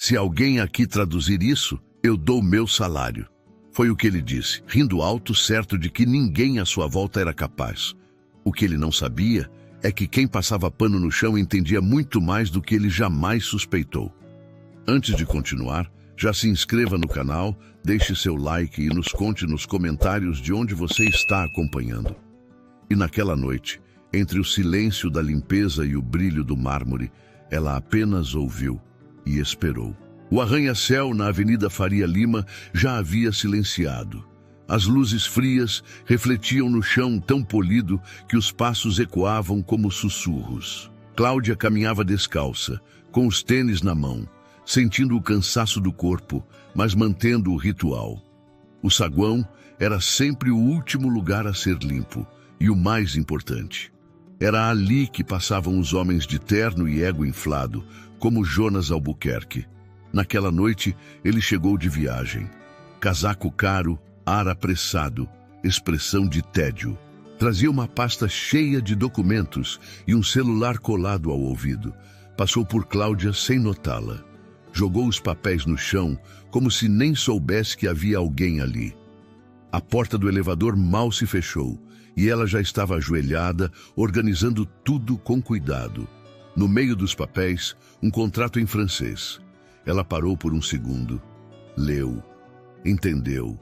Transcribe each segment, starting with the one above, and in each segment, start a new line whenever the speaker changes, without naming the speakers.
Se alguém aqui traduzir isso, eu dou meu salário. Foi o que ele disse, rindo alto, certo de que ninguém à sua volta era capaz. O que ele não sabia é que quem passava pano no chão entendia muito mais do que ele jamais suspeitou. Antes de continuar, já se inscreva no canal, deixe seu like e nos conte nos comentários de onde você está acompanhando. E naquela noite, entre o silêncio da limpeza e o brilho do mármore, ela apenas ouviu e esperou. O arranha-céu na Avenida Faria Lima já havia silenciado. As luzes frias refletiam no chão tão polido que os passos ecoavam como sussurros. Cláudia caminhava descalça, com os tênis na mão, sentindo o cansaço do corpo, mas mantendo o ritual. O saguão era sempre o último lugar a ser limpo, e o mais importante. Era ali que passavam os homens de terno e ego inflado, como Jonas Albuquerque. Naquela noite, ele chegou de viagem. Casaco caro, ar apressado, expressão de tédio. Trazia uma pasta cheia de documentos e um celular colado ao ouvido. Passou por Cláudia sem notá-la. Jogou os papéis no chão, como se nem soubesse que havia alguém ali. A porta do elevador mal se fechou, e ela já estava ajoelhada, organizando tudo com cuidado. No meio dos papéis, um contrato em francês. Ela parou por um segundo, leu, entendeu,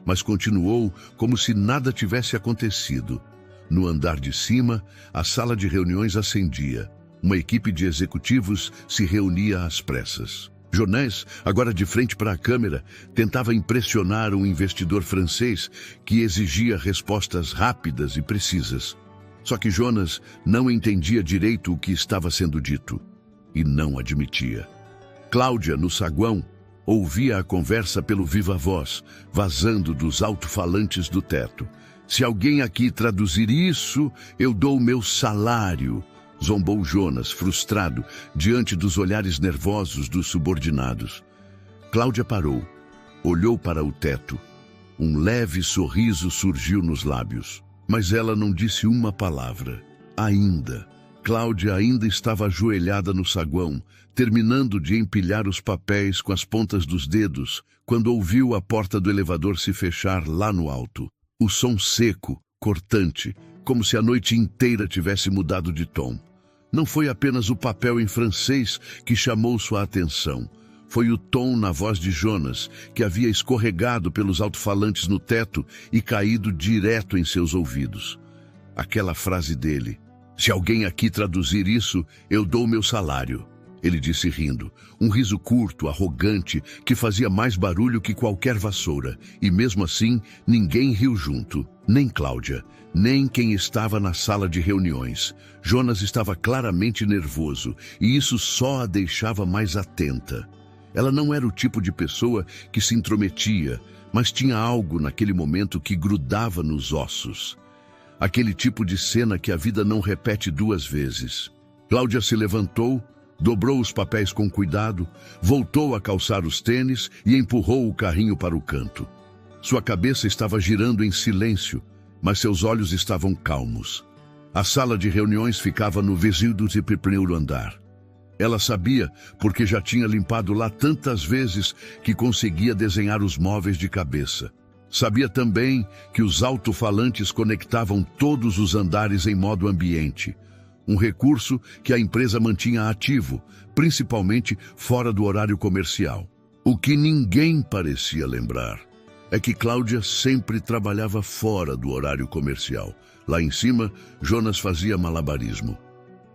mas continuou como se nada tivesse acontecido. No andar de cima, a sala de reuniões acendia. Uma equipe de executivos se reunia às pressas. Jonas, agora de frente para a câmera, tentava impressionar um investidor francês que exigia respostas rápidas e precisas. Só que Jonas não entendia direito o que estava sendo dito e não admitia. Cláudia, no saguão, ouvia a conversa pelo viva-voz, vazando dos alto-falantes do teto. Se alguém aqui traduzir isso, eu dou o meu salário, zombou Jonas, frustrado, diante dos olhares nervosos dos subordinados. Cláudia parou, olhou para o teto. Um leve sorriso surgiu nos lábios, mas ela não disse uma palavra. Ainda. Cláudia ainda estava ajoelhada no saguão, terminando de empilhar os papéis com as pontas dos dedos, quando ouviu a porta do elevador se fechar lá no alto. O som seco, cortante, como se a noite inteira tivesse mudado de tom. Não foi apenas o papel em francês que chamou sua atenção. Foi o tom na voz de Jonas, que havia escorregado pelos alto-falantes no teto e caído direto em seus ouvidos. Aquela frase dele: "Se alguém aqui traduzir isso, eu dou meu salário", ele disse rindo. Um riso curto, arrogante, que fazia mais barulho que qualquer vassoura. E mesmo assim, ninguém riu junto. Nem Cláudia, nem quem estava na sala de reuniões. Jonas estava claramente nervoso, e isso só a deixava mais atenta. Ela não era o tipo de pessoa que se intrometia, mas tinha algo naquele momento que grudava nos ossos. Aquele tipo de cena que a vida não repete duas vezes. Cláudia se levantou, dobrou os papéis com cuidado, voltou a calçar os tênis e empurrou o carrinho para o canto. Sua cabeça estava girando em silêncio, mas seus olhos estavam calmos. A sala de reuniões ficava no 21º andar. Ela sabia, porque já tinha limpado lá tantas vezes que conseguia desenhar os móveis de cabeça. Sabia também que os alto-falantes conectavam todos os andares em modo ambiente, um recurso que a empresa mantinha ativo, principalmente fora do horário comercial. O que ninguém parecia lembrar é que Cláudia sempre trabalhava fora do horário comercial. Lá em cima, Jonas fazia malabarismo.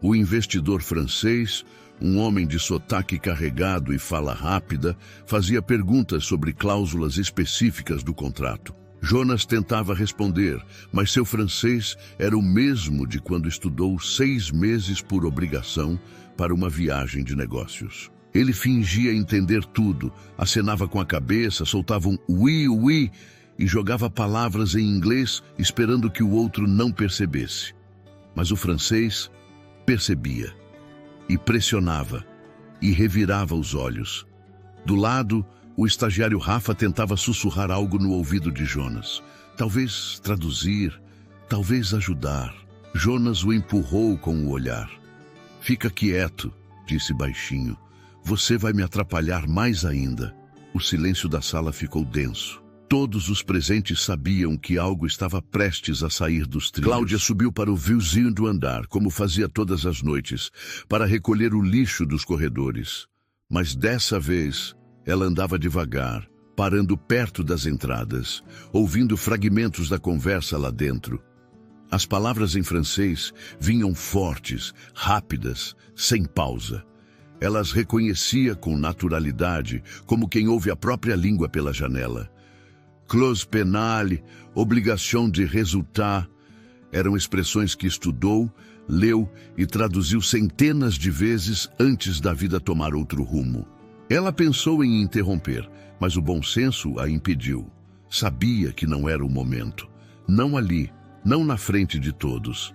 O investidor francês, um homem de sotaque carregado e fala rápida, fazia perguntas sobre cláusulas específicas do contrato. Jonas tentava responder, mas seu francês era o mesmo de quando estudou 6 meses por obrigação para uma viagem de negócios. Ele fingia entender tudo, acenava com a cabeça, soltava um oui, oui e jogava palavras em inglês esperando que o outro não percebesse. Mas o francês percebia e pressionava e revirava os olhos. Do lado, o estagiário Rafa tentava sussurrar algo no ouvido de Jonas. Talvez traduzir, talvez ajudar. Jonas o empurrou com o olhar. "Fica quieto", disse baixinho. Você vai me atrapalhar mais ainda. O silêncio da sala ficou denso. Todos os presentes sabiam que algo estava prestes a sair dos trilhos. Cláudia subiu para o vizinho do andar, como fazia todas as noites, para recolher o lixo dos corredores. Mas dessa vez, ela andava devagar, parando perto das entradas, ouvindo fragmentos da conversa lá dentro. As palavras em francês vinham fortes, rápidas, sem pausa. Ela as reconhecia com naturalidade, como quem ouve a própria língua pela janela. Clause pénale, obrigação de résultat, eram expressões que estudou, leu e traduziu centenas de vezes antes da vida tomar outro rumo. Ela pensou em interromper, mas o bom senso a impediu. Sabia que não era o momento. Não ali, não na frente de todos.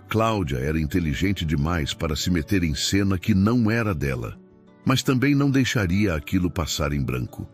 Cláudia era inteligente demais para se meter em cena que não era dela, mas também não deixaria aquilo passar em branco.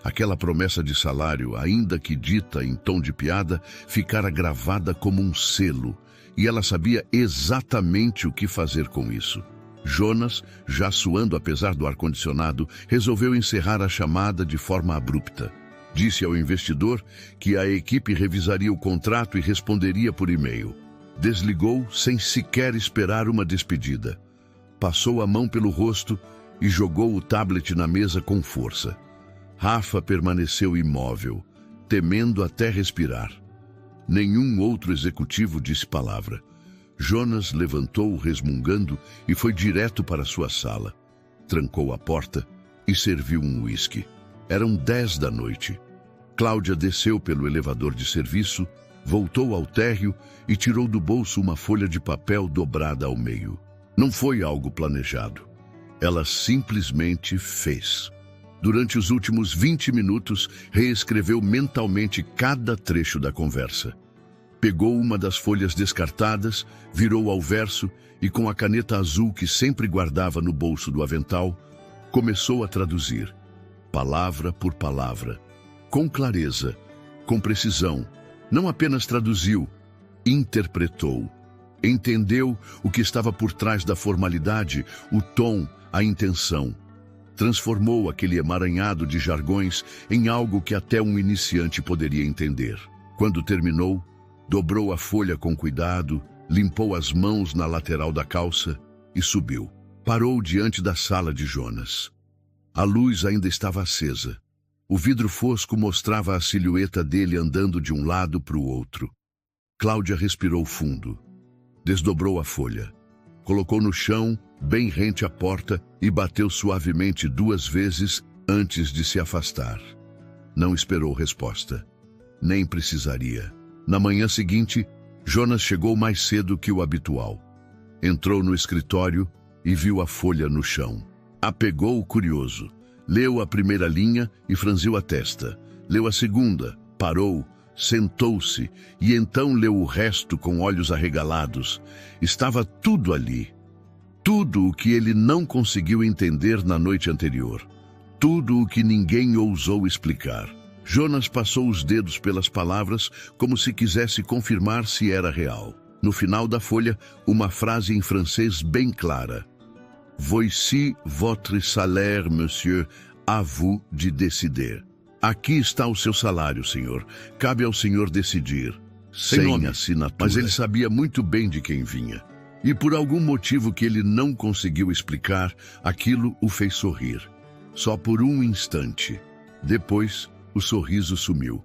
Aquela promessa de salário, ainda que dita em tom de piada, ficara gravada como um selo, e ela sabia exatamente o que fazer com isso. Jonas, já suando apesar do ar-condicionado, resolveu encerrar a chamada de forma abrupta. Disse ao investidor que a equipe revisaria o contrato e responderia por e-mail. Desligou sem sequer esperar uma despedida. Passou a mão pelo rosto e jogou o tablet na mesa com força. Rafa permaneceu imóvel, temendo até respirar. Nenhum outro executivo disse palavra. Jonas levantou resmungando e foi direto para sua sala. Trancou a porta e serviu um uísque. Eram 10 da noite. Cláudia desceu pelo elevador de serviço, voltou ao térreo e tirou do bolso uma folha de papel dobrada ao meio. Não foi algo planejado. Ela simplesmente fez. Durante os últimos 20 minutos, reescreveu mentalmente cada trecho da conversa. Pegou uma das folhas descartadas, virou ao verso e, com a caneta azul que sempre guardava no bolso do avental, começou a traduzir, palavra por palavra, com clareza, com precisão. Não apenas traduziu, interpretou. Entendeu o que estava por trás da formalidade, o tom, a intenção. Transformou aquele emaranhado de jargões em algo que até um iniciante poderia entender. Quando terminou, dobrou a folha com cuidado, limpou as mãos na lateral da calça e subiu. Parou diante da sala de Jonas. A luz ainda estava acesa. O vidro fosco mostrava a silhueta dele andando de um lado para o outro. Cláudia respirou fundo. Desdobrou a folha. Colocou no chão, bem rente à porta, e bateu suavemente 2 vezes antes de se afastar. Não esperou resposta. Nem precisaria. Na manhã seguinte, Jonas chegou mais cedo que o habitual. Entrou no escritório e viu a folha no chão. A pegou curioso. Leu a primeira linha e franziu a testa. Leu a segunda, parou, sentou-se e então leu o resto com olhos arregalados. Estava tudo ali. Tudo o que ele não conseguiu entender na noite anterior. Tudo o que ninguém ousou explicar. Jonas passou os dedos pelas palavras como se quisesse confirmar se era real. No final da folha, uma frase em francês bem clara. Voici votre salaire, monsieur, à vous de décider. Aqui está o seu salário, senhor. Cabe ao senhor decidir. Sem assinatura. Mas ele sabia muito bem de quem vinha. E por algum motivo que ele não conseguiu explicar, aquilo o fez sorrir. Só por um instante. Depois, o sorriso sumiu.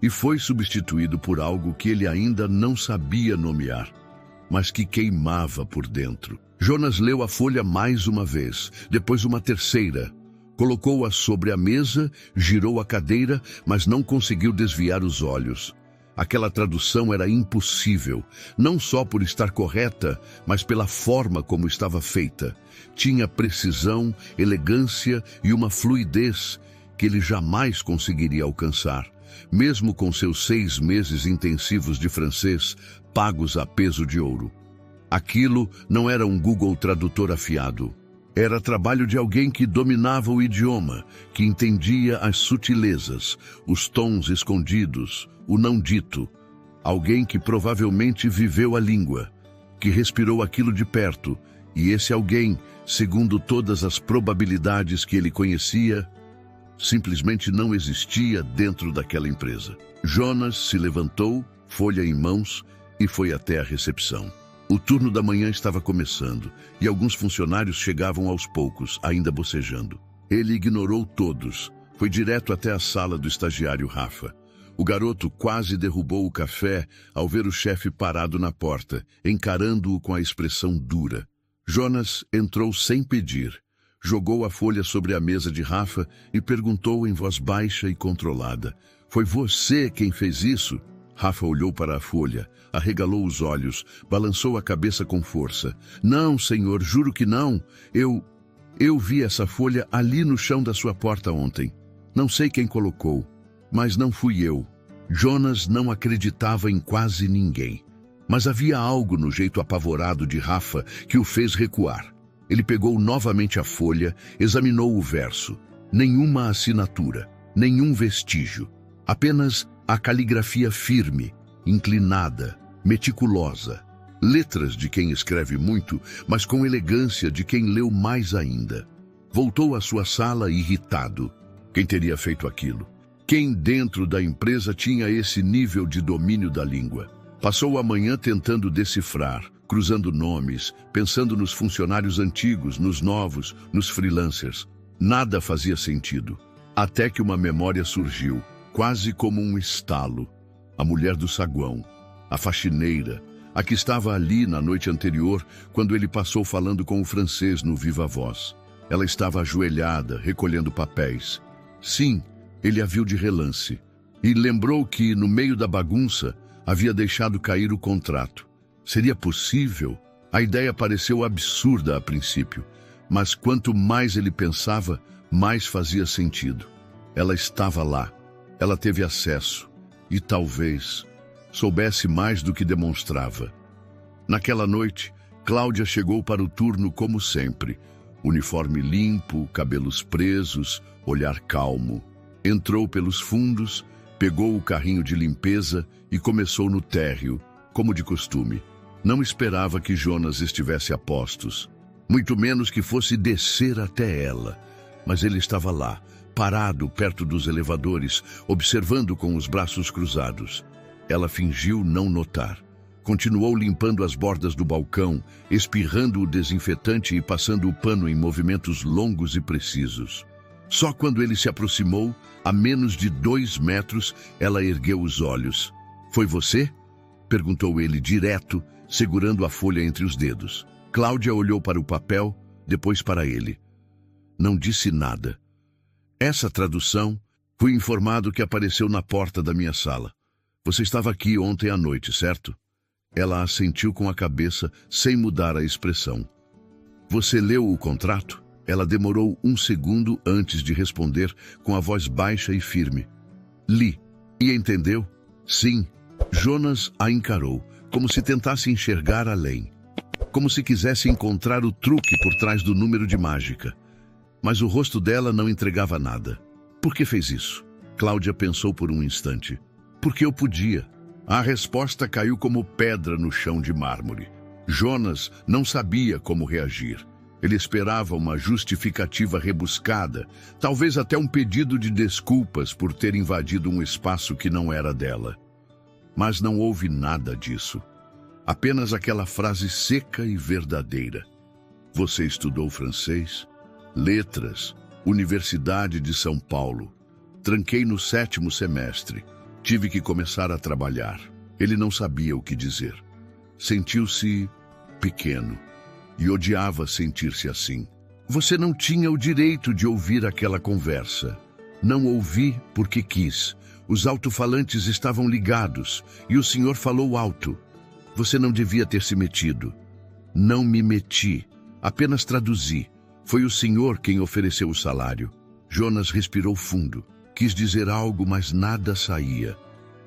E foi substituído por algo que ele ainda não sabia nomear, mas que queimava por dentro. Jonas leu a folha mais uma vez, depois uma terceira. Colocou-a sobre a mesa, girou a cadeira, mas não conseguiu desviar os olhos. Aquela tradução era impossível, não só por estar correta, mas pela forma como estava feita. Tinha precisão, elegância e uma fluidez que ele jamais conseguiria alcançar, mesmo com seus 6 meses intensivos de francês, pagos a peso de ouro. Aquilo não era um Google Tradutor afiado. Era trabalho de alguém que dominava o idioma, que entendia as sutilezas, os tons escondidos, o não dito. Alguém que provavelmente viveu a língua, que respirou aquilo de perto E esse alguém, segundo todas as probabilidades que ele conhecia, simplesmente não existia dentro daquela empresa. Jonas se levantou, folha em mãos, e foi até a recepção. O turno da manhã estava começando, e alguns funcionários chegavam aos poucos, ainda bocejando. Ele ignorou todos, foi direto até a sala do estagiário Rafa. O garoto quase derrubou o café ao ver o chefe parado na porta, encarando-o com a expressão dura. Jonas entrou sem pedir, jogou a folha sobre a mesa de Rafa e perguntou em voz baixa e controlada: "Foi você quem fez isso?" Rafa olhou para a folha, arregalou os olhos, balançou a cabeça com força. "Não, senhor, juro que não. Eu vi essa folha ali no chão da sua porta ontem. Não sei quem colocou, mas não fui eu." Jonas não acreditava em quase ninguém. Mas havia algo no jeito apavorado de Rafa que o fez recuar. Ele pegou novamente a folha, examinou o verso. Nenhuma assinatura, nenhum vestígio. Apenas a caligrafia firme, inclinada, meticulosa. Letras de quem escreve muito, mas com elegância de quem leu mais ainda. Voltou à sua sala irritado. Quem teria feito aquilo? Quem dentro da empresa tinha esse nível de domínio da língua? Passou a manhã tentando decifrar, cruzando nomes, pensando nos funcionários antigos, nos novos, nos freelancers. Nada fazia sentido. Até que uma memória surgiu, quase como um estalo. A mulher do saguão, a faxineira, a que estava ali na noite anterior, quando ele passou falando com o francês no viva voz. Ela estava ajoelhada, recolhendo papéis. Sim, ele a viu de relance. E lembrou que, no meio da bagunça, havia deixado cair o contrato. Seria possível? A ideia pareceu absurda a princípio, mas quanto mais ele pensava, mais fazia sentido. Ela estava lá. Ela teve acesso. E talvez soubesse mais do que demonstrava. Naquela noite, Cláudia chegou para o turno como sempre. Uniforme limpo, cabelos presos, olhar calmo. Entrou pelos fundos, pegou o carrinho de limpeza e começou no térreo, como de costume. Não esperava que Jonas estivesse a postos, muito menos que fosse descer até ela. Mas ele estava lá, parado perto dos elevadores, observando com os braços cruzados. Ela fingiu não notar. Continuou limpando as bordas do balcão, espirrando o desinfetante e passando o pano em movimentos longos e precisos. Só quando ele se aproximou, a menos de 2 metros, ela ergueu os olhos. "Foi você?" perguntou ele direto, segurando a folha entre os dedos. Cláudia olhou para o papel, depois para ele. Não disse nada. Essa tradução, fui informado que apareceu na porta da minha sala. Você estava aqui ontem à noite, certo? Ela assentiu com a cabeça, sem mudar a expressão. Você leu o contrato? Ela demorou 1 segundo antes de responder, com a voz baixa e firme. Li. E entendeu? Sim. Jonas a encarou, como se tentasse enxergar além. Como se quisesse encontrar o truque por trás do número de mágica. Mas o rosto dela não entregava nada. Por que fez isso? Cláudia pensou por um instante. Porque eu podia. A resposta caiu como pedra no chão de mármore. Jonas não sabia como reagir. Ele esperava uma justificativa rebuscada, talvez até um pedido de desculpas por ter invadido um espaço que não era dela. Mas não houve nada disso. Apenas aquela frase seca e verdadeira. Você estudou francês? Letras, Universidade de São Paulo. Tranquei no 7º semestre. Tive que começar a trabalhar. Ele não sabia o que dizer. Sentiu-se pequeno e odiava sentir-se assim. Você não tinha o direito de ouvir aquela conversa. Não ouvi porque quis. Os alto-falantes estavam ligados e o senhor falou alto. Você não devia ter se metido. Não me meti. Apenas traduzi. Foi o senhor quem ofereceu o salário. Jonas respirou fundo. Quis dizer algo, mas nada saía.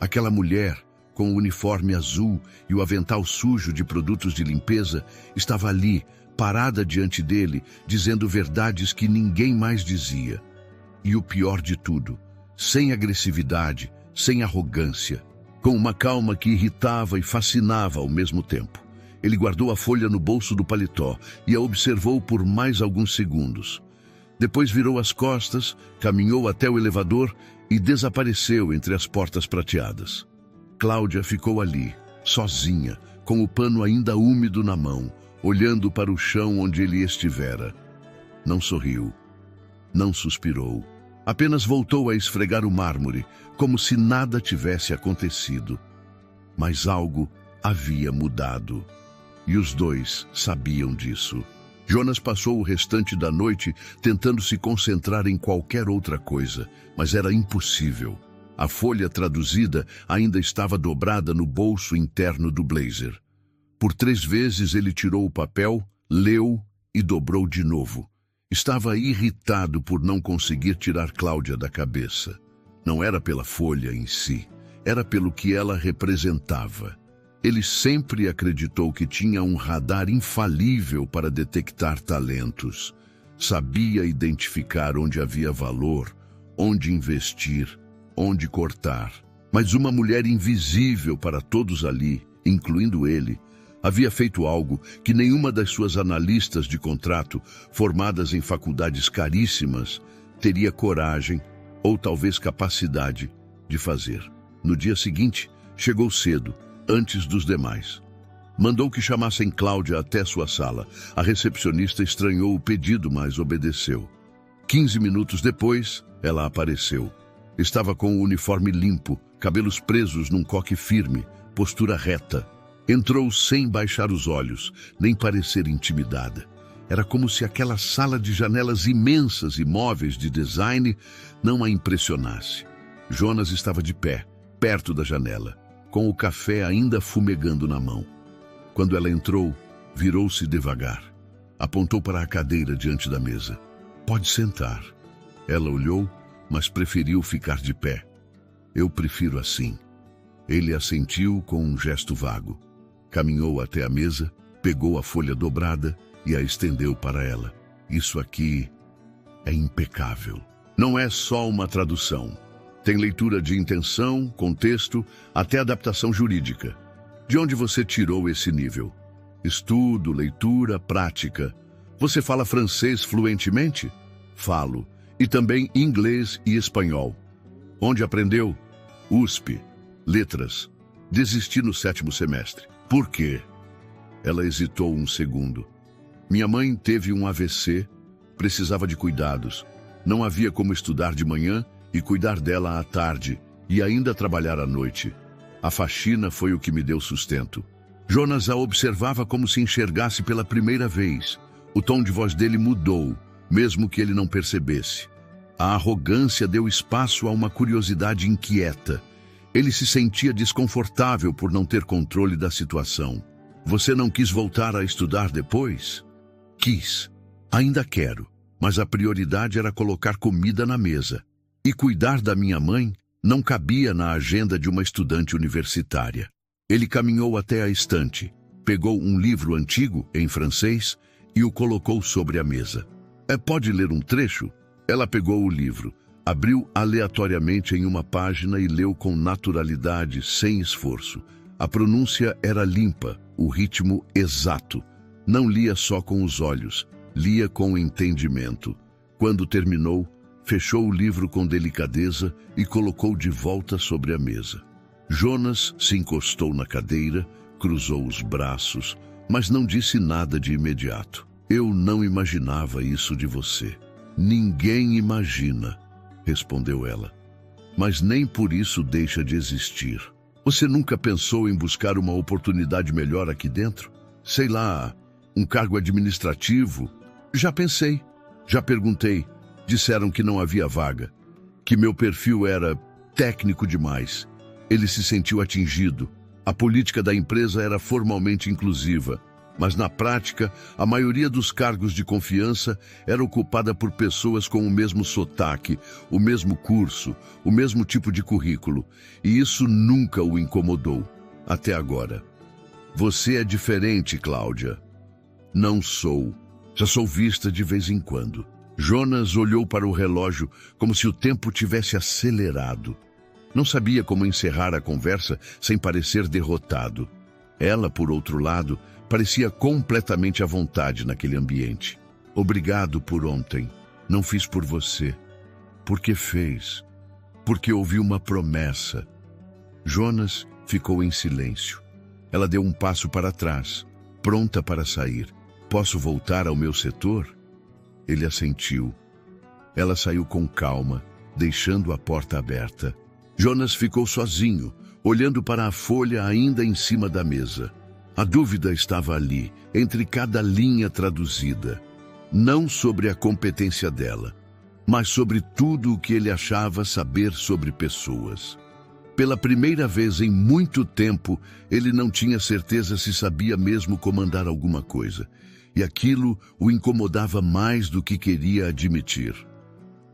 Aquela mulher, com o uniforme azul e o avental sujo de produtos de limpeza, estava ali, parada diante dele, dizendo verdades que ninguém mais dizia. E o pior de tudo, sem agressividade, sem arrogância, com uma calma que irritava e fascinava ao mesmo tempo. Ele guardou a folha no bolso do paletó e a observou por mais alguns segundos. Depois virou as costas, caminhou até o elevador e desapareceu entre as portas prateadas. Cláudia ficou ali, sozinha, com o pano ainda úmido na mão, olhando para o chão onde ele estivera. Não sorriu, não suspirou, apenas voltou a esfregar o mármore, como se nada tivesse acontecido. Mas algo havia mudado, e os dois sabiam disso. Jonas passou o restante da noite tentando se concentrar em qualquer outra coisa, mas era impossível. A folha traduzida ainda estava dobrada no bolso interno do blazer. Por 3 vezes ele tirou o papel, leu e dobrou de novo. Estava irritado por não conseguir tirar Cláudia da cabeça. Não era pela folha em si, era pelo que ela representava. Ele sempre acreditou que tinha um radar infalível para detectar talentos. Sabia identificar onde havia valor, onde investir, onde cortar. Mas uma mulher invisível para todos ali, incluindo ele, havia feito algo que nenhuma das suas analistas de contrato, formadas em faculdades caríssimas, teria coragem ou talvez capacidade de fazer. No dia seguinte, chegou cedo, antes dos demais. Mandou que chamassem Cláudia até sua sala. A recepcionista estranhou o pedido, mas obedeceu. 15 minutos depois, ela apareceu. Estava com o uniforme limpo, cabelos presos num coque firme, postura reta. Entrou sem baixar os olhos, nem parecer intimidada. Era como se aquela sala de janelas imensas e móveis de design não a impressionasse. Jonas estava de pé, perto da janela, com o café ainda fumegando na mão. Quando ela entrou, virou-se devagar. Apontou para a cadeira diante da mesa. "Pode sentar." Ela olhou, mas preferiu ficar de pé. "Eu prefiro assim." Ele assentiu com um gesto vago. Caminhou até a mesa, pegou a folha dobrada e a estendeu para ela. "Isso aqui é impecável. Não é só uma tradução. Tem leitura de intenção, contexto, até adaptação jurídica. De onde você tirou esse nível? Estudo, leitura, prática. Você fala francês fluentemente?" "Falo. E também inglês e espanhol." "Onde aprendeu?" "USP. Letras. Desisti no 7º semestre." "Por quê?" Ela hesitou um segundo. "Minha mãe teve um AVC, precisava de cuidados. Não havia como estudar de manhã e cuidar dela à tarde, e ainda trabalhar à noite. A faxina foi o que me deu sustento." Jonas a observava como se enxergasse pela primeira vez. O tom de voz dele mudou, mesmo que ele não percebesse. A arrogância deu espaço a uma curiosidade inquieta. Ele se sentia desconfortável por não ter controle da situação. "Você não quis voltar a estudar depois?" "Quis. Ainda quero. Mas a prioridade era colocar comida na mesa. E cuidar da minha mãe não cabia na agenda de uma estudante universitária." Ele caminhou até a estante, pegou um livro antigo, em francês, e o colocou sobre a mesa. Pode ler um trecho?" Ela pegou o livro, abriu aleatoriamente em uma página e leu com naturalidade, sem esforço. A pronúncia era limpa, o ritmo exato. Não lia só com os olhos, lia com entendimento. Quando terminou, fechou o livro com delicadeza e colocou de volta sobre a mesa. Jonas se encostou na cadeira, cruzou os braços, mas não disse nada de imediato. "Eu não imaginava isso de você." "Ninguém imagina", respondeu ela. "Mas nem por isso deixa de existir. Você nunca pensou em buscar uma oportunidade melhor aqui dentro? Sei lá, um cargo administrativo?" "Já pensei, já perguntei. Disseram que não havia vaga, que meu perfil era técnico demais." Ele se sentiu atingido. A política da empresa era formalmente inclusiva, mas na prática, a maioria dos cargos de confiança era ocupada por pessoas com o mesmo sotaque, o mesmo curso, o mesmo tipo de currículo, e isso nunca o incomodou, até agora. "Você é diferente, Cláudia." "Não sou. Já sou vista de vez em quando." Jonas olhou para o relógio como se o tempo tivesse acelerado. Não sabia como encerrar a conversa sem parecer derrotado. Ela, por outro lado, parecia completamente à vontade naquele ambiente. Obrigado por ontem. Não fiz por você. Porque fez. Porque ouvi uma promessa. Jonas ficou em silêncio. Ela deu um passo para trás, pronta para sair. Posso voltar ao meu setor? Ele assentiu. Ela saiu com calma, deixando a porta aberta. Jonas ficou sozinho, olhando para a folha ainda em cima da mesa. A dúvida estava ali, entre cada linha traduzida. Não sobre a competência dela, mas sobre tudo o que ele achava saber sobre pessoas. Pela primeira vez em muito tempo, ele não tinha certeza se sabia mesmo comandar alguma coisa, e aquilo o incomodava mais do que queria admitir.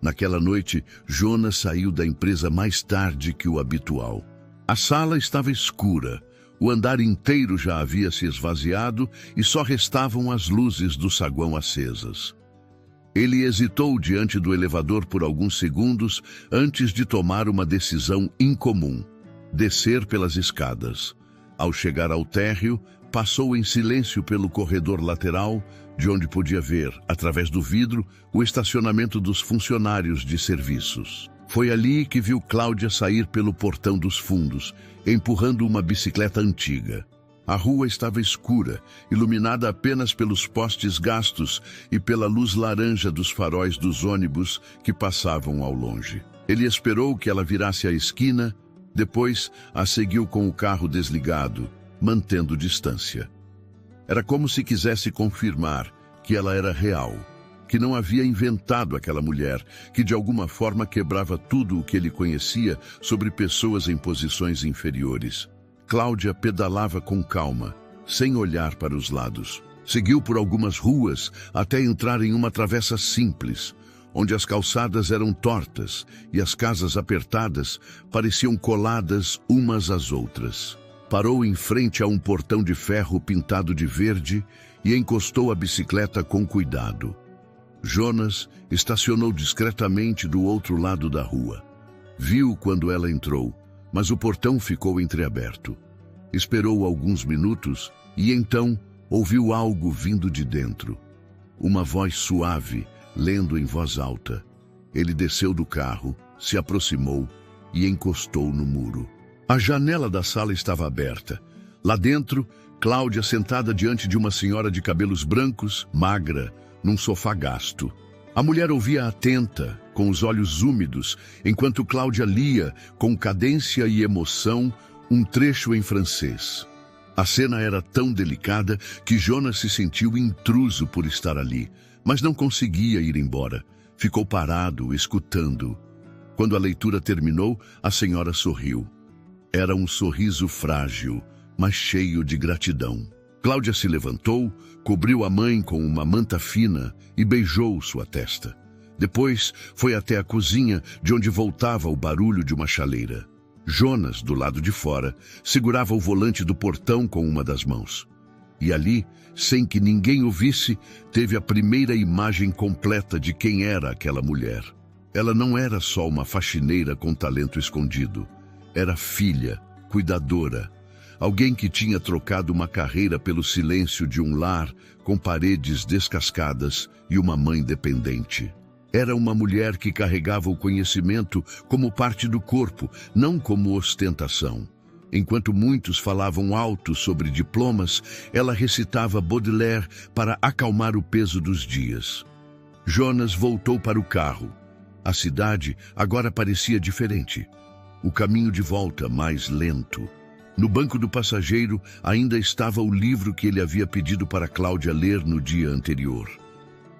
Naquela noite, Jonas saiu da empresa mais tarde que o habitual. A sala estava escura, o andar inteiro já havia se esvaziado e só restavam as luzes do saguão acesas. Ele hesitou diante do elevador por alguns segundos antes de tomar uma decisão incomum: descer pelas escadas. Ao chegar ao térreo, passou em silêncio pelo corredor lateral, de onde podia ver, através do vidro, o estacionamento dos funcionários de serviços. Foi ali que viu Cláudia sair pelo portão dos fundos, empurrando uma bicicleta antiga. A rua estava escura, iluminada apenas pelos postes gastos e pela luz laranja dos faróis dos ônibus que passavam ao longe. Ele esperou que ela virasse a esquina, depois a seguiu com o carro desligado, mantendo distância. Era como se quisesse confirmar que ela era real, que não havia inventado aquela mulher, que de alguma forma quebrava tudo o que ele conhecia sobre pessoas em posições inferiores. Cláudia pedalava com calma, sem olhar para os lados. Seguiu por algumas ruas até entrar em uma travessa simples, onde as calçadas eram tortas e as casas apertadas pareciam coladas umas às outras. Parou em frente a um portão de ferro pintado de verde e encostou a bicicleta com cuidado. Jonas estacionou discretamente do outro lado da rua. Viu quando ela entrou, mas o portão ficou entreaberto. Esperou alguns minutos e então ouviu algo vindo de dentro. Uma voz suave, lendo em voz alta. Ele desceu do carro, se aproximou e encostou no muro. A janela da sala estava aberta. Lá dentro, Cláudia sentada diante de uma senhora de cabelos brancos, magra, num sofá gasto. A mulher ouvia atenta, com os olhos úmidos, enquanto Cláudia lia, com cadência e emoção, um trecho em francês. A cena era tão delicada que Jonas se sentiu intruso por estar ali, mas não conseguia ir embora. Ficou parado, escutando. Quando a leitura terminou, a senhora sorriu. Era um sorriso frágil, mas cheio de gratidão. Cláudia se levantou, cobriu a mãe com uma manta fina e beijou sua testa. Depois foi até a cozinha, de onde voltava o barulho de uma chaleira. Jonas, do lado de fora, segurava o volante do portão com uma das mãos. E ali, sem que ninguém o visse, teve a primeira imagem completa de quem era aquela mulher. Ela não era só uma faxineira com talento escondido. Era filha, cuidadora, alguém que tinha trocado uma carreira pelo silêncio de um lar com paredes descascadas e uma mãe dependente. Era uma mulher que carregava o conhecimento como parte do corpo, não como ostentação. Enquanto muitos falavam alto sobre diplomas, ela recitava Baudelaire para acalmar o peso dos dias. Jonas voltou para o carro. A cidade agora parecia diferente. O caminho de volta mais lento. No banco do passageiro ainda estava o livro que ele havia pedido para Cláudia ler no dia anterior.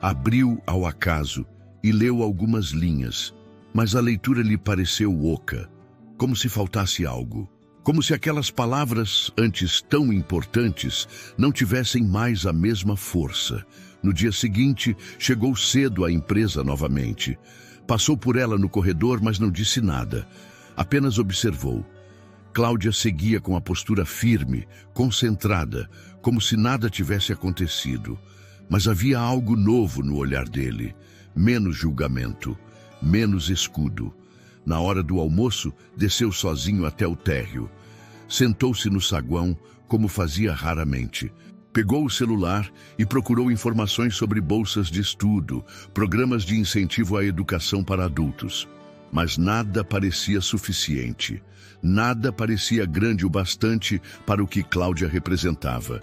Abriu ao acaso e leu algumas linhas, mas a leitura lhe pareceu oca, como se faltasse algo. Como se aquelas palavras, antes tão importantes, não tivessem mais a mesma força. No dia seguinte, chegou cedo à empresa novamente. Passou por ela no corredor, mas não disse nada. Apenas observou. Cláudia seguia com a postura firme, concentrada, como se nada tivesse acontecido. Mas havia algo novo no olhar dele. Menos julgamento, menos escudo. Na hora do almoço, desceu sozinho até o térreo. Sentou-se no saguão, como fazia raramente. Pegou o celular e procurou informações sobre bolsas de estudo, programas de incentivo à educação para adultos. Mas nada parecia suficiente. Nada parecia grande o bastante para o que Cláudia representava.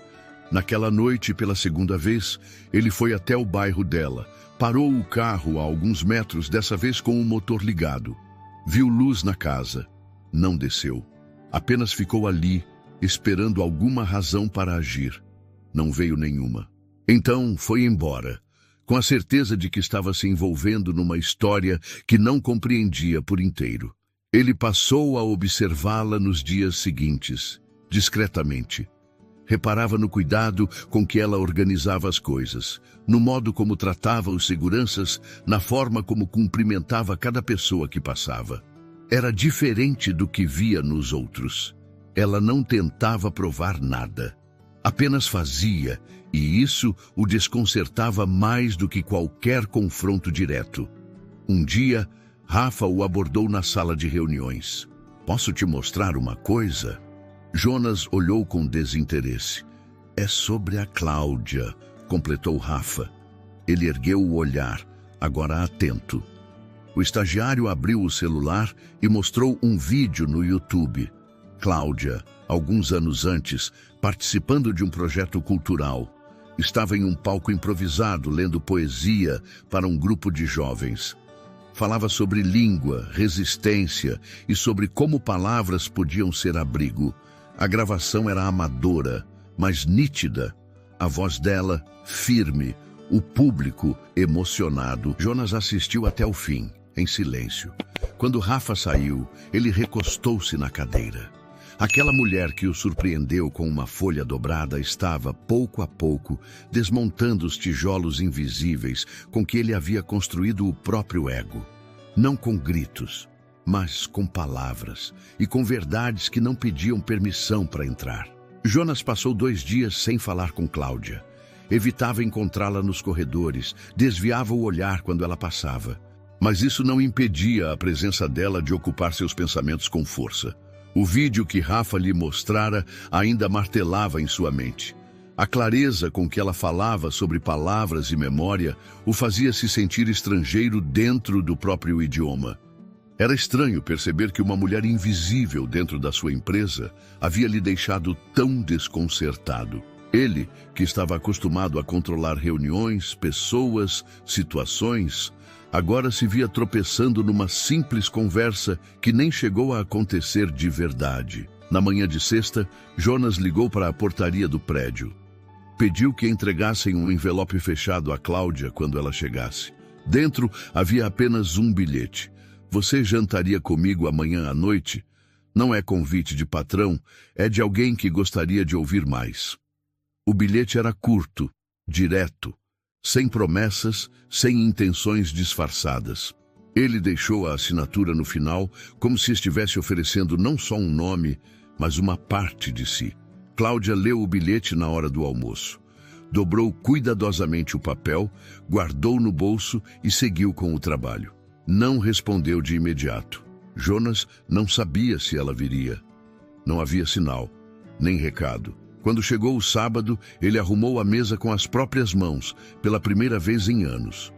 Naquela noite, pela segunda vez, ele foi até o bairro dela. Parou o carro a alguns metros, dessa vez com o motor ligado. Viu luz na casa. Não desceu. Apenas ficou ali, esperando alguma razão para agir. Não veio nenhuma. Então foi embora, com a certeza de que estava se envolvendo numa história que não compreendia por inteiro. Ele passou a observá-la nos dias seguintes, discretamente. Reparava no cuidado com que ela organizava as coisas, no modo como tratava os seguranças, na forma como cumprimentava cada pessoa que passava. Era diferente do que via nos outros. Ela não tentava provar nada. Apenas fazia, e isso o desconcertava mais do que qualquer confronto direto. Um dia, Rafa o abordou na sala de reuniões. "Posso te mostrar uma coisa?" Jonas olhou com desinteresse. "É sobre a Cláudia", completou Rafa. Ele ergueu o olhar, agora atento. O estagiário abriu o celular e mostrou um vídeo no YouTube. Cláudia, alguns anos antes, participando de um projeto cultural, estava em um palco improvisado lendo poesia para um grupo de jovens. Falava sobre língua, resistência e sobre como palavras podiam ser abrigo. A gravação era amadora, mas nítida. A voz dela, firme, o público emocionado. Jonas assistiu até o fim, em silêncio. Quando Rafa saiu, ele recostou-se na cadeira. Aquela mulher que o surpreendeu com uma folha dobrada estava, pouco a pouco, desmontando os tijolos invisíveis com que ele havia construído o próprio ego. Não com gritos, mas com palavras e com verdades que não pediam permissão para entrar. Jonas passou 2 dias sem falar com Cláudia. Evitava encontrá-la nos corredores, desviava o olhar quando ela passava. Mas isso não impedia a presença dela de ocupar seus pensamentos com força. O vídeo que Rafa lhe mostrara ainda martelava em sua mente. A clareza com que ela falava sobre palavras e memória o fazia se sentir estrangeiro dentro do próprio idioma. Era estranho perceber que uma mulher invisível dentro da sua empresa havia lhe deixado tão desconcertado. Ele, que estava acostumado a controlar reuniões, pessoas, situações, agora se via tropeçando numa simples conversa que nem chegou a acontecer de verdade. Na manhã de sexta, Jonas ligou para a portaria do prédio. Pediu que entregassem um envelope fechado a Cláudia quando ela chegasse. Dentro havia apenas um bilhete. "Você jantaria comigo amanhã à noite?" Não é convite de patrão, é de alguém que gostaria de ouvir mais. O bilhete era curto, direto, sem promessas, sem intenções disfarçadas. Ele deixou a assinatura no final, como se estivesse oferecendo não só um nome, mas uma parte de si. Cláudia leu o bilhete na hora do almoço. Dobrou cuidadosamente o papel, guardou no bolso e seguiu com o trabalho. Não respondeu de imediato. Jonas não sabia se ela viria. Não havia sinal, nem recado. Quando chegou o sábado, ele arrumou a mesa com as próprias mãos, pela primeira vez em anos.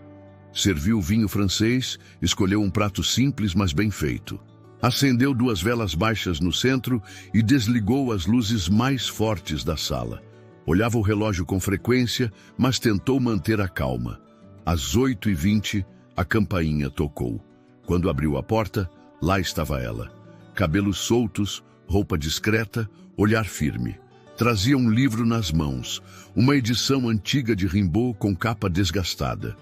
Serviu vinho francês, escolheu um prato simples, mas bem feito. Acendeu 2 velas baixas no centro e desligou as luzes mais fortes da sala. Olhava o relógio com frequência, mas tentou manter a calma. Às 8h20, a campainha tocou. Quando abriu a porta, lá estava ela. Cabelos soltos, roupa discreta, olhar firme. Trazia um livro nas mãos, uma edição antiga de Rimbaud com capa desgastada.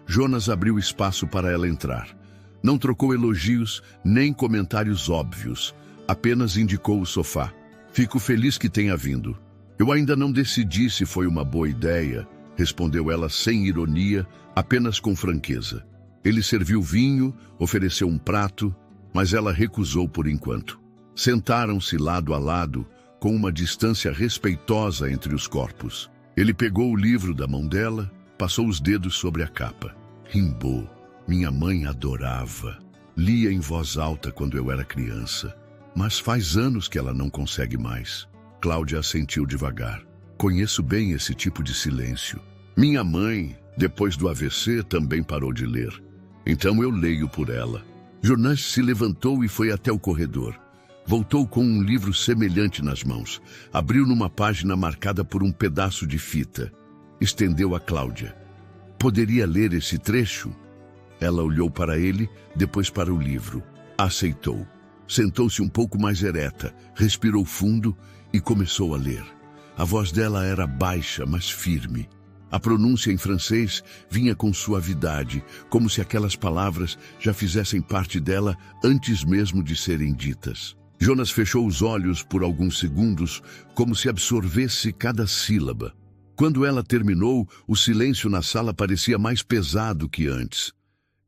Jonas abriu espaço para ela entrar. Não trocou elogios, nem comentários óbvios. Apenas indicou o sofá. "Fico feliz que tenha vindo." "Eu ainda não decidi se foi uma boa ideia", respondeu ela sem ironia, apenas com franqueza. Ele serviu vinho, ofereceu um prato, mas ela recusou por enquanto. Sentaram-se lado a lado, com uma distância respeitosa entre os corpos. Ele pegou o livro da mão dela, passou os dedos sobre a capa. "Rimbaud, minha mãe adorava. Lia em voz alta quando eu era criança. Mas faz anos que ela não consegue mais." Cláudia assentiu devagar. Conheço bem esse tipo de silêncio. Minha mãe, depois do AVC, também parou de ler. Então eu leio por ela. Jonas se levantou e foi até o corredor. Voltou com um livro semelhante nas mãos. Abriu numa página marcada por um pedaço de fita. Estendeu a Cláudia. Poderia ler esse trecho? Ela olhou para ele, depois para o livro. Aceitou. Sentou-se um pouco mais ereta, respirou fundo e começou a ler. A voz dela era baixa, mas firme. A pronúncia em francês vinha com suavidade, como se aquelas palavras já fizessem parte dela antes mesmo de serem ditas. Jonas fechou os olhos por alguns segundos, como se absorvesse cada sílaba. Quando ela terminou, o silêncio na sala parecia mais pesado que antes.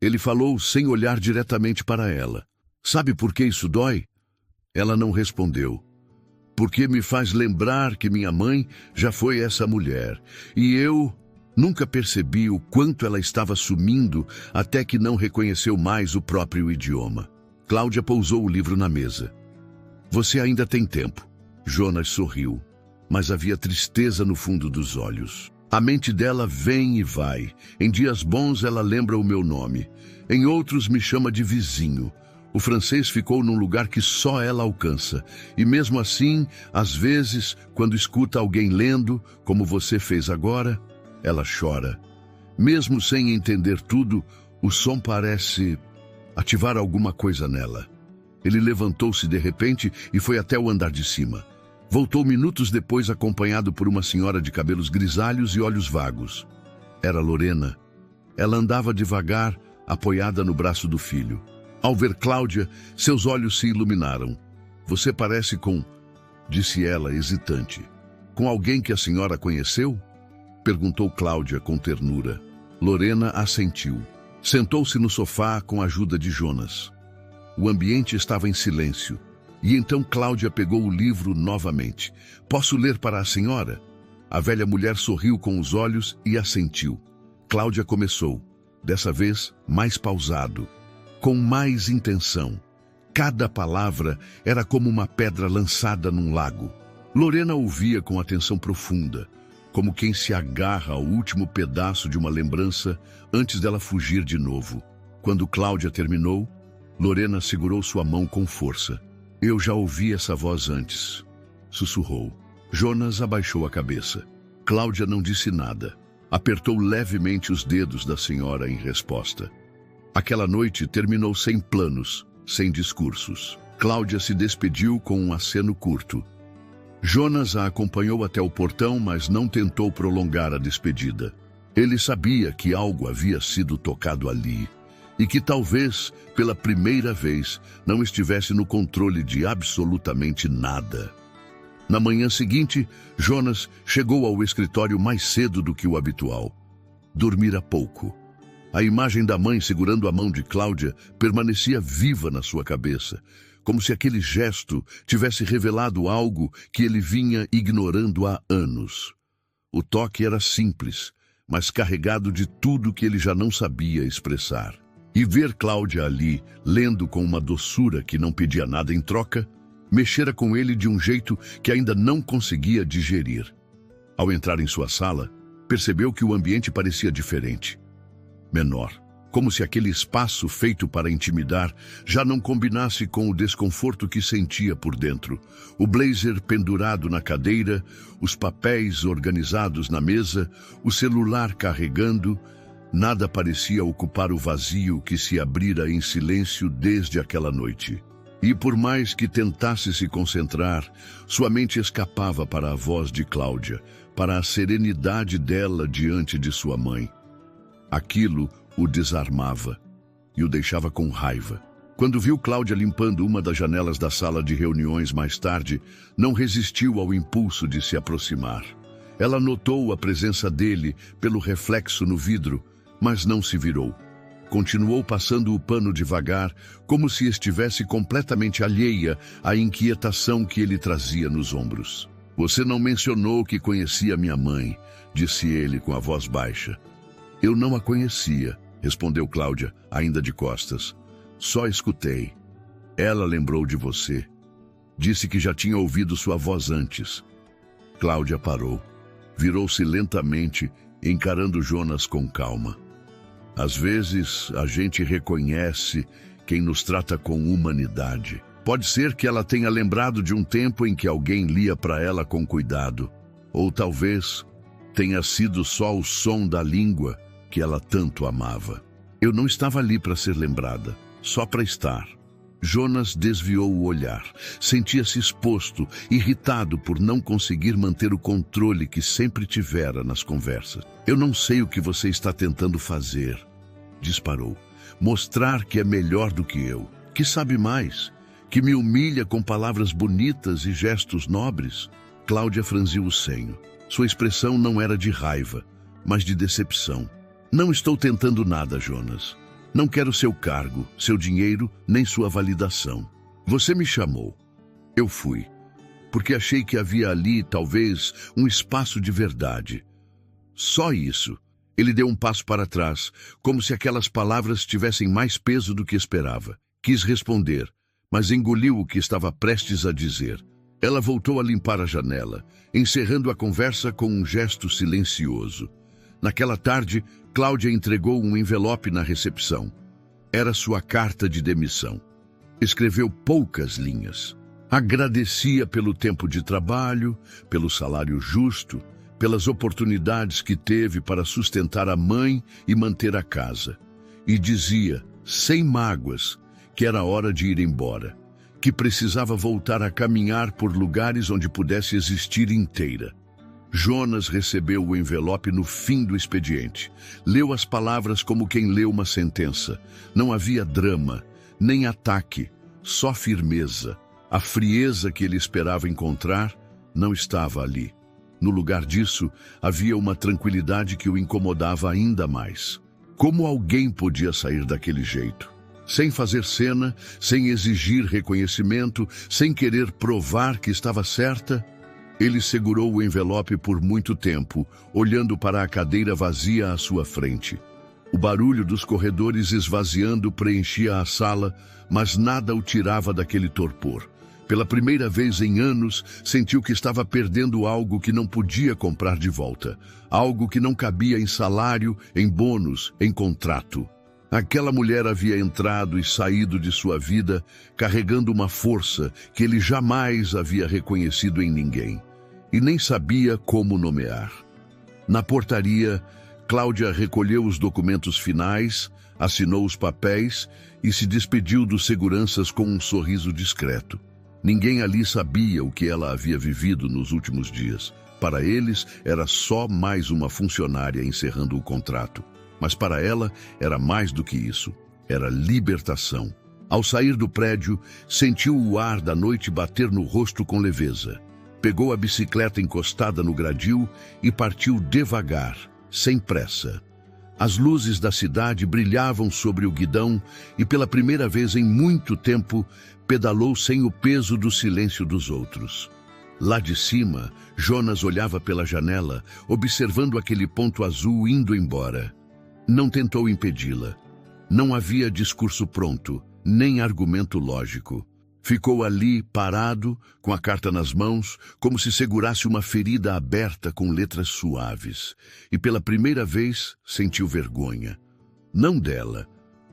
Ele falou sem olhar diretamente para ela. Sabe por que isso dói? Ela não respondeu. Porque me faz lembrar que minha mãe já foi essa mulher. E eu nunca percebi o quanto ela estava sumindo até que não reconheceu mais o próprio idioma. Cláudia pousou o livro na mesa. Você ainda tem tempo. Jonas sorriu, mas havia tristeza no fundo dos olhos. A mente dela vem e vai. Em dias bons ela lembra o meu nome. Em outros me chama de vizinho. O francês ficou num lugar que só ela alcança. E mesmo assim, às vezes, quando escuta alguém lendo, como você fez agora, ela chora. Mesmo sem entender tudo, o som parece ativar alguma coisa nela. Ele levantou-se de repente e foi até o andar de cima. Voltou minutos depois acompanhado por uma senhora de cabelos grisalhos e olhos vagos. Era Lorena. Ela andava devagar, apoiada no braço do filho. Ao ver Cláudia, seus olhos se iluminaram. Você parece com... disse ela, hesitante. Com alguém que a senhora conheceu? Perguntou Cláudia com ternura. Lorena assentiu. Sentou-se no sofá com a ajuda de Jonas. O ambiente estava em silêncio. E então Cláudia pegou o livro novamente. Posso ler para a senhora? A velha mulher sorriu com os olhos e assentiu. Cláudia começou, dessa vez mais pausado, com mais intenção. Cada palavra era como uma pedra lançada num lago. Lorena ouvia com atenção profunda, como quem se agarra ao último pedaço de uma lembrança antes dela fugir de novo. Quando Cláudia terminou, Lorena segurou sua mão com força. Eu já ouvi essa voz antes, sussurrou. Jonas abaixou a cabeça. Cláudia não disse nada. Apertou levemente os dedos da senhora em resposta. Aquela noite terminou sem planos, sem discursos. Cláudia se despediu com um aceno curto. Jonas a acompanhou até o portão, mas não tentou prolongar a despedida. Ele sabia que algo havia sido tocado ali e que talvez, pela primeira vez, não estivesse no controle de absolutamente nada. Na manhã seguinte, Jonas chegou ao escritório mais cedo do que o habitual. Dormira pouco. A imagem da mãe segurando a mão de Cláudia permanecia viva na sua cabeça, como se aquele gesto tivesse revelado algo que ele vinha ignorando há anos. O toque era simples, mas carregado de tudo que ele já não sabia expressar. E ver Cláudia ali, lendo com uma doçura que não pedia nada em troca, mexera com ele de um jeito que ainda não conseguia digerir. Ao entrar em sua sala, percebeu que o ambiente parecia diferente. Menor, como se aquele espaço feito para intimidar já não combinasse com o desconforto que sentia por dentro. O blazer pendurado na cadeira, os papéis organizados na mesa, o celular carregando, nada parecia ocupar o vazio que se abrira em silêncio desde aquela noite. E por mais que tentasse se concentrar, sua mente escapava para a voz de Cláudia, para a serenidade dela diante de sua mãe. Aquilo o desarmava e o deixava com raiva. Quando viu Cláudia limpando uma das janelas da sala de reuniões mais tarde, não resistiu ao impulso de se aproximar. Ela notou a presença dele pelo reflexo no vidro, mas não se virou. Continuou passando o pano devagar, como se estivesse completamente alheia à inquietação que ele trazia nos ombros. Você não mencionou que conhecia minha mãe, disse ele com a voz baixa. Eu não a conhecia, respondeu Cláudia, ainda de costas. Só escutei. Ela lembrou de você. Disse que já tinha ouvido sua voz antes. Cláudia parou. Virou-se lentamente, encarando Jonas com calma. Às vezes, a gente reconhece quem nos trata com humanidade. Pode ser que ela tenha lembrado de um tempo em que alguém lia para ela com cuidado. Ou talvez tenha sido só o som da língua que ela tanto amava. Eu não estava ali para ser lembrada, só para estar. Jonas desviou o olhar. Sentia-se exposto, irritado por não conseguir manter o controle que sempre tivera nas conversas. Eu não sei o que você está tentando fazer, disparou. Mostrar que é melhor do que eu, que sabe mais, que me humilha com palavras bonitas e gestos nobres. Cláudia franziu o senho. Sua expressão não era de raiva, mas de decepção. Não estou tentando nada, Jonas. Não quero seu cargo, seu dinheiro, nem sua validação. Você me chamou. Eu fui. Porque achei que havia ali, talvez, um espaço de verdade. Só isso. Ele deu um passo para trás, como se aquelas palavras tivessem mais peso do que esperava. Quis responder, mas engoliu o que estava prestes a dizer. Ela voltou a limpar a janela, encerrando a conversa com um gesto silencioso. Naquela tarde, Cláudia entregou um envelope na recepção. Era sua carta de demissão. Escreveu poucas linhas. Agradecia pelo tempo de trabalho, pelo salário justo, pelas oportunidades que teve para sustentar a mãe e manter a casa. E dizia, sem mágoas, que era hora de ir embora, que precisava voltar a caminhar por lugares onde pudesse existir inteira. Jonas recebeu o envelope no fim do expediente. Leu as palavras como quem lê uma sentença. Não havia drama, nem ataque, só firmeza. A frieza que ele esperava encontrar não estava ali. No lugar disso, havia uma tranquilidade que o incomodava ainda mais. Como alguém podia sair daquele jeito? Sem fazer cena, sem exigir reconhecimento, sem querer provar que estava certa? Ele segurou o envelope por muito tempo, olhando para a cadeira vazia à sua frente. O barulho dos corredores esvaziando preenchia a sala, mas nada o tirava daquele torpor. Pela primeira vez em anos, sentiu que estava perdendo algo que não podia comprar de volta. Algo que não cabia em salário, em bônus, em contrato. Aquela mulher havia entrado e saído de sua vida carregando uma força que ele jamais havia reconhecido em ninguém. E nem sabia como nomear. Na portaria, Cláudia recolheu os documentos finais, assinou os papéis e se despediu dos seguranças com um sorriso discreto. Ninguém ali sabia o que ela havia vivido nos últimos dias. Para eles, era só mais uma funcionária encerrando o contrato. Mas para ela, era mais do que isso. Era libertação. Ao sair do prédio, sentiu o ar da noite bater no rosto com leveza. Pegou a bicicleta encostada no gradil e partiu devagar, sem pressa. As luzes da cidade brilhavam sobre o guidão e, pela primeira vez em muito tempo, pedalou sem o peso do silêncio dos outros. Lá de cima, Jonas olhava pela janela, observando aquele ponto azul indo embora. Não tentou impedi-la. Não havia discurso pronto, nem argumento lógico. Ficou ali, parado, com a carta nas mãos, como se segurasse uma ferida aberta com letras suaves. E pela primeira vez sentiu vergonha. Não dela,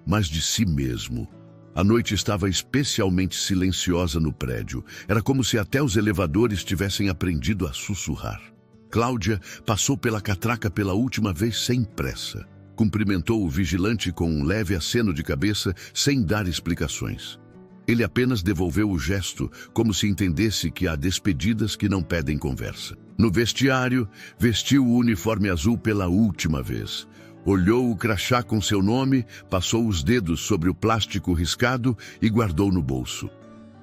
mas de si mesmo. A noite estava especialmente silenciosa no prédio. Era como se até os elevadores tivessem aprendido a sussurrar. Cláudia passou pela catraca pela última vez sem pressa. Cumprimentou o vigilante com um leve aceno de cabeça, sem dar explicações. Ele apenas devolveu o gesto, como se entendesse que há despedidas que não pedem conversa. No vestiário, vestiu o uniforme azul pela última vez. Olhou o crachá com seu nome, passou os dedos sobre o plástico riscado e guardou no bolso.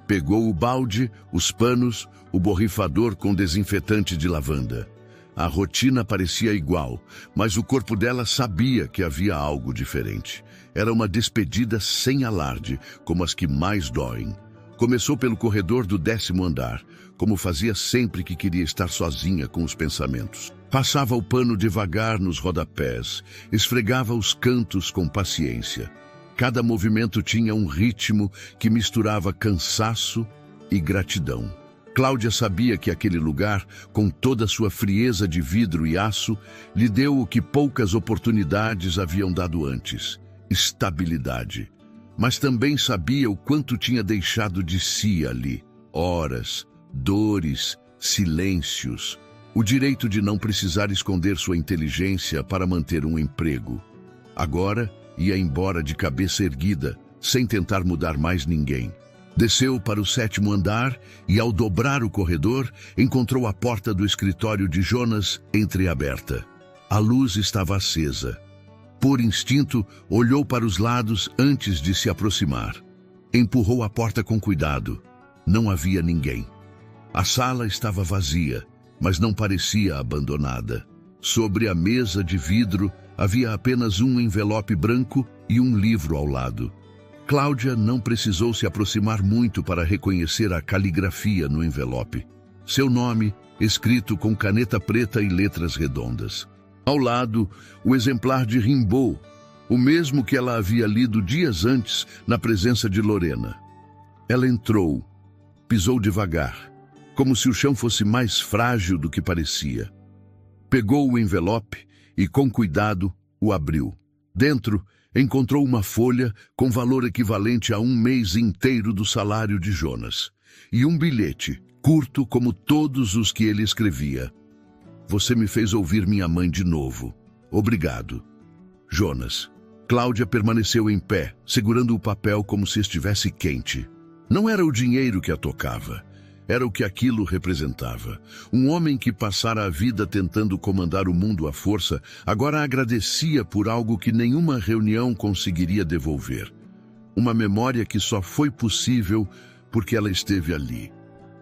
Pegou o balde, os panos, o borrifador com desinfetante de lavanda. A rotina parecia igual, mas o corpo dela sabia que havia algo diferente. Era uma despedida sem alarde, como as que mais doem. Começou pelo corredor do 10º andar, como fazia sempre que queria estar sozinha com os pensamentos. Passava o pano devagar nos rodapés, esfregava os cantos com paciência. Cada movimento tinha um ritmo que misturava cansaço e gratidão. Cláudia sabia que aquele lugar, com toda a sua frieza de vidro e aço, lhe deu o que poucas oportunidades haviam dado antes: estabilidade. Mas também sabia o quanto tinha deixado de si ali: horas, dores, silêncios, o direito de não precisar esconder sua inteligência para manter um emprego. Agora ia embora de cabeça erguida, sem tentar mudar mais ninguém. Desceu para o 7º andar e, ao dobrar o corredor, encontrou a porta do escritório de Jonas entreaberta. A luz estava acesa. Por instinto, olhou para os lados antes de se aproximar. Empurrou a porta com cuidado. Não havia ninguém. A sala estava vazia, mas não parecia abandonada. Sobre a mesa de vidro havia apenas um envelope branco e um livro ao lado. Cláudia não precisou se aproximar muito para reconhecer a caligrafia no envelope. Seu nome, escrito com caneta preta e letras redondas. Ao lado, o exemplar de Rimbaud, o mesmo que ela havia lido dias antes na presença de Lorena. Ela entrou, pisou devagar, como se o chão fosse mais frágil do que parecia. Pegou o envelope e, com cuidado, o abriu. Dentro, encontrou uma folha com valor equivalente a um mês inteiro do salário de Jonas. E um bilhete, curto como todos os que ele escrevia. Você me fez ouvir minha mãe de novo. Obrigado. Jonas. Cláudia permaneceu em pé, segurando o papel como se estivesse quente. Não era o dinheiro que a tocava. Era o que aquilo representava. Um homem que passara a vida tentando comandar o mundo à força, agora agradecia por algo que nenhuma reunião conseguiria devolver. Uma memória que só foi possível porque ela esteve ali,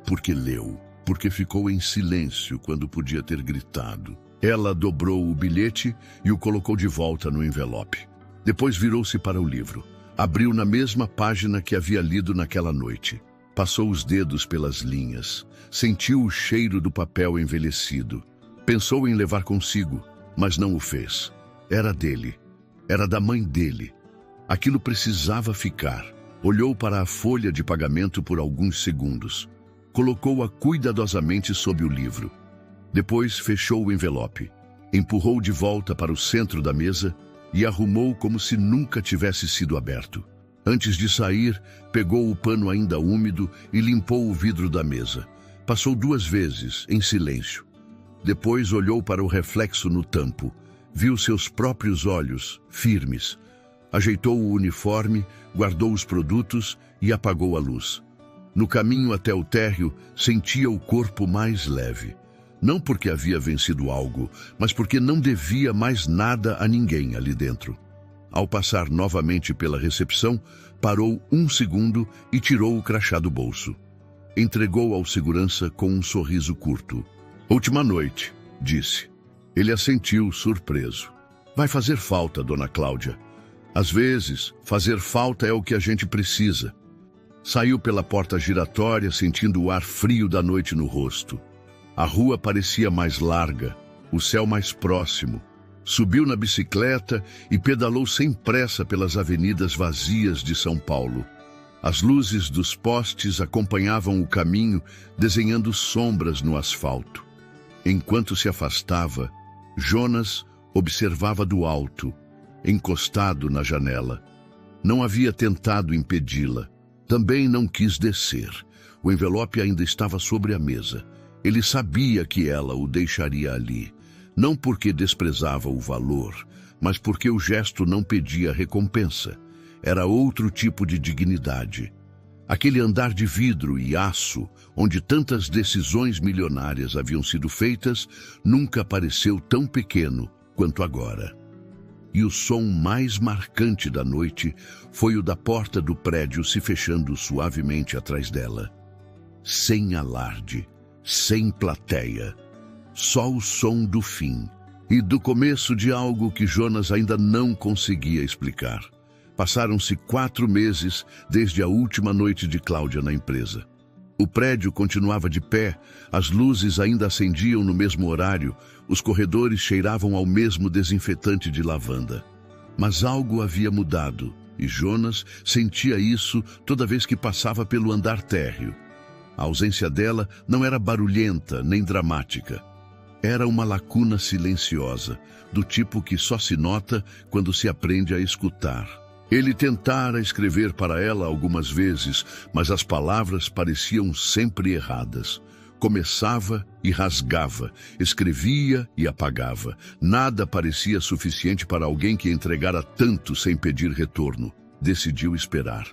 porque leu, porque ficou em silêncio quando podia ter gritado. Ela dobrou o bilhete e o colocou de volta no envelope. Depois virou-se para o livro. Abriu na mesma página que havia lido naquela noite. Passou os dedos pelas linhas. Sentiu o cheiro do papel envelhecido. Pensou em levar consigo, mas não o fez. Era dele. Era da mãe dele. Aquilo precisava ficar. Olhou para a folha de pagamento por alguns segundos. Colocou-a cuidadosamente sob o livro. Depois fechou o envelope. Empurrou de volta para o centro da mesa e arrumou como se nunca tivesse sido aberto. Antes de sair, pegou o pano ainda úmido e limpou o vidro da mesa. Passou 2 vezes, em silêncio. Depois olhou para o reflexo no tampo. Viu seus próprios olhos, firmes. Ajeitou o uniforme, guardou os produtos e apagou a luz. No caminho até o térreo, sentia o corpo mais leve. Não porque havia vencido algo, mas porque não devia mais nada a ninguém ali dentro. Ao passar novamente pela recepção, parou 1 segundo e tirou o crachá do bolso. Entregou ao segurança com um sorriso curto. Última noite, disse. Ele assentiu, surpreso. Vai fazer falta, dona Cláudia. Às vezes, fazer falta é o que a gente precisa. Saiu pela porta giratória, sentindo o ar frio da noite no rosto. A rua parecia mais larga, o céu mais próximo. Subiu na bicicleta e pedalou sem pressa pelas avenidas vazias de São Paulo. As luzes dos postes acompanhavam o caminho, desenhando sombras no asfalto. Enquanto se afastava, Jonas observava do alto, encostado na janela. Não havia tentado impedi-la. Também não quis descer. O envelope ainda estava sobre a mesa. Ele sabia que ela o deixaria ali. Não porque desprezava o valor, mas porque o gesto não pedia recompensa. Era outro tipo de dignidade. Aquele andar de vidro e aço, onde tantas decisões milionárias haviam sido feitas, nunca pareceu tão pequeno quanto agora. E o som mais marcante da noite foi o da porta do prédio se fechando suavemente atrás dela. Sem alarde, sem plateia. Só o som do fim e do começo de algo que Jonas ainda não conseguia explicar. Passaram-se 4 meses desde a última noite de Cláudia na empresa. O prédio continuava de pé, as luzes ainda acendiam no mesmo horário, os corredores cheiravam ao mesmo desinfetante de lavanda. Mas algo havia mudado, e Jonas sentia isso toda vez que passava pelo andar térreo. A ausência dela não era barulhenta nem dramática. Era uma lacuna silenciosa, do tipo que só se nota quando se aprende a escutar. Ele tentara escrever para ela algumas vezes, mas as palavras pareciam sempre erradas. Começava e rasgava, escrevia e apagava. Nada parecia suficiente para alguém que entregara tanto sem pedir retorno. Decidiu esperar.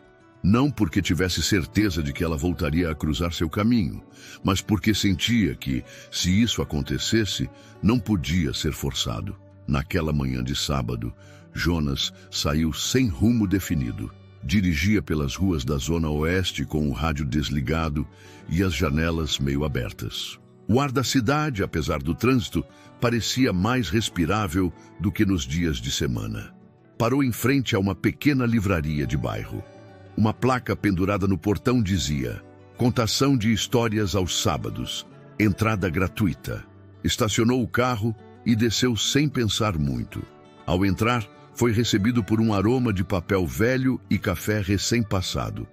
Não porque tivesse certeza de que ela voltaria a cruzar seu caminho, mas porque sentia que, se isso acontecesse, não podia ser forçado. Naquela manhã de sábado, Jonas saiu sem rumo definido. Dirigia pelas ruas da zona oeste com o rádio desligado e as janelas meio abertas. O ar da cidade, apesar do trânsito, parecia mais respirável do que nos dias de semana. Parou em frente a uma pequena livraria de bairro. Uma placa pendurada no portão dizia: "Contação de histórias aos sábados. Entrada gratuita." Estacionou o carro e desceu sem pensar muito. Ao entrar, foi recebido por um aroma de papel velho e café recém-passado.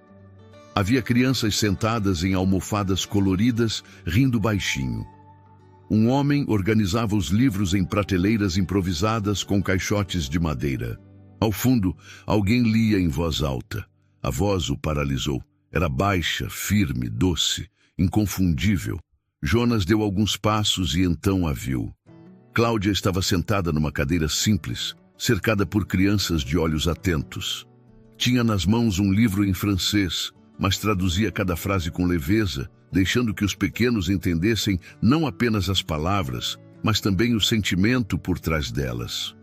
Havia crianças sentadas em almofadas coloridas, rindo baixinho. Um homem organizava os livros em prateleiras improvisadas com caixotes de madeira. Ao fundo, alguém lia em voz alta. A voz o paralisou. Era baixa, firme, doce, inconfundível. Jonas deu alguns passos e então a viu. Cláudia estava sentada numa cadeira simples, cercada por crianças de olhos atentos. Tinha nas mãos um livro em francês, mas traduzia cada frase com leveza, deixando que os pequenos entendessem não apenas as palavras, mas também o sentimento por trás delas.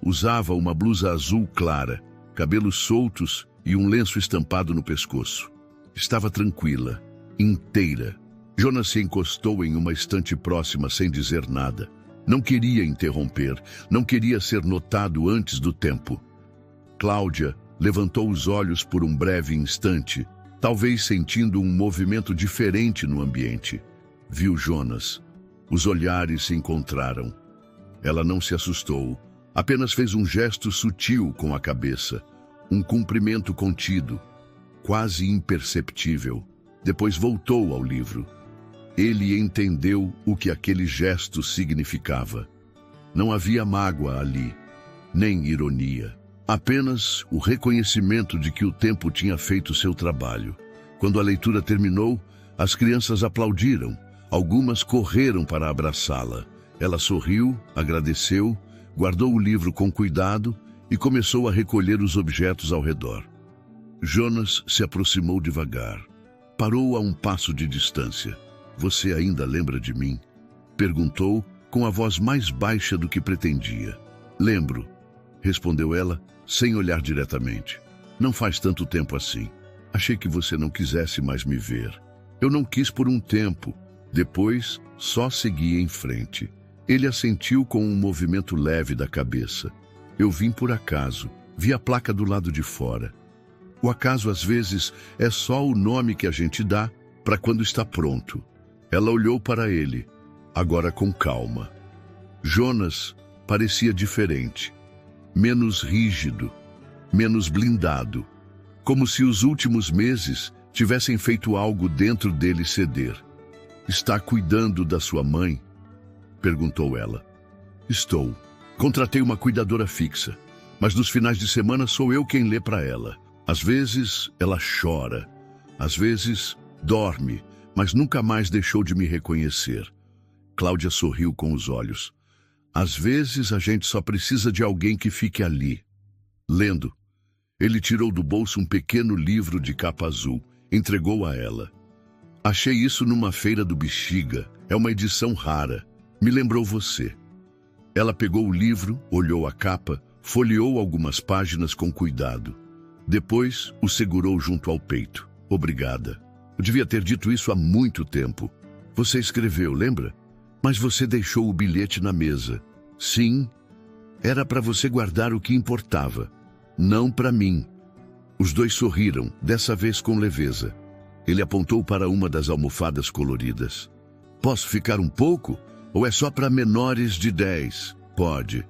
Usava uma blusa azul clara, cabelos soltos e um lenço estampado no pescoço. Estava tranquila, inteira. Jonas se encostou em uma estante próxima sem dizer nada. Não queria interromper, não queria ser notado antes do tempo. Cláudia levantou os olhos por um breve instante, talvez sentindo um movimento diferente no ambiente. Viu Jonas. Os olhares se encontraram. Ela não se assustou, apenas fez um gesto sutil com a cabeça. Um cumprimento contido, quase imperceptível. Depois voltou ao livro. Ele entendeu o que aquele gesto significava. Não havia mágoa ali, nem ironia. Apenas o reconhecimento de que o tempo tinha feito seu trabalho. Quando a leitura terminou, as crianças aplaudiram. Algumas correram para abraçá-la. Ela sorriu, agradeceu, guardou o livro com cuidado e começou a recolher os objetos ao redor. Jonas se aproximou devagar. Parou a um passo de distância. "Você ainda lembra de mim?" perguntou com a voz mais baixa do que pretendia. "Lembro", respondeu ela, sem olhar diretamente. "Não faz tanto tempo assim. Achei que você não quisesse mais me ver. Eu não quis por um tempo. Depois, só segui em frente." Ele assentiu com um movimento leve da cabeça. "Eu vim por acaso. Vi a placa do lado de fora. O acaso, às vezes, é só o nome que a gente dá para quando está pronto." Ela olhou para ele, agora com calma. Jonas parecia diferente, menos rígido, menos blindado, como se os últimos meses tivessem feito algo dentro dele ceder. "Está cuidando da sua mãe?" perguntou ela. "Estou. Contratei uma cuidadora fixa, mas nos finais de semana sou eu quem lê para ela. Às vezes ela chora, às vezes dorme, mas nunca mais deixou de me reconhecer." Cláudia sorriu com os olhos. "Às vezes a gente só precisa de alguém que fique ali." Lendo, ele tirou do bolso um pequeno livro de capa azul, entregou a ela. "Achei isso numa feira do Bexiga. É uma edição rara. Me lembrou você." Ela pegou o livro, olhou a capa, folheou algumas páginas com cuidado. Depois o segurou junto ao peito. "Obrigada. Eu devia ter dito isso há muito tempo. Você escreveu, lembra? Mas você deixou o bilhete na mesa." "Sim, era para você guardar o que importava, não para mim." Os dois sorriram, dessa vez com leveza. Ele apontou para uma das almofadas coloridas. "Posso ficar um pouco? Ou é só para menores de 10? "Pode,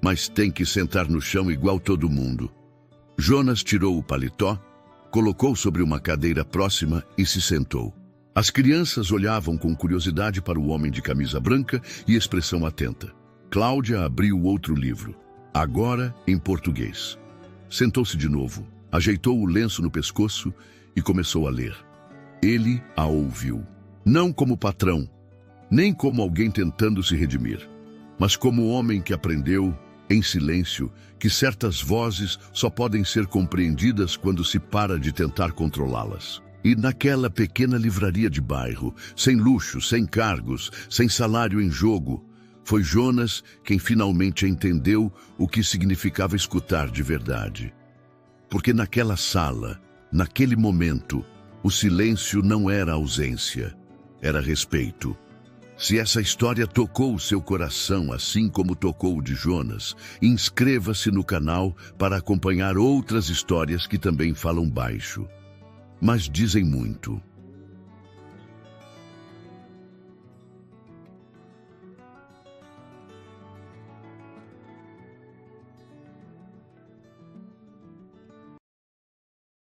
mas tem que sentar no chão igual todo mundo." Jonas tirou o paletó, colocou sobre uma cadeira próxima e se sentou. As crianças olhavam com curiosidade para o homem de camisa branca e expressão atenta. Cláudia abriu outro livro, agora em português. Sentou-se de novo, ajeitou o lenço no pescoço e começou a ler. Ele a ouviu, não como patrão, nem como alguém tentando se redimir, mas como homem que aprendeu, em silêncio, que certas vozes só podem ser compreendidas quando se para de tentar controlá-las. E naquela pequena livraria de bairro, sem luxo, sem cargos, sem salário em jogo, foi Jonas quem finalmente entendeu o que significava escutar de verdade. Porque naquela sala, naquele momento, o silêncio não era ausência, era respeito. Se essa história tocou o seu coração assim como tocou o de Jonas, inscreva-se no canal para acompanhar outras histórias que também falam baixo, mas dizem muito.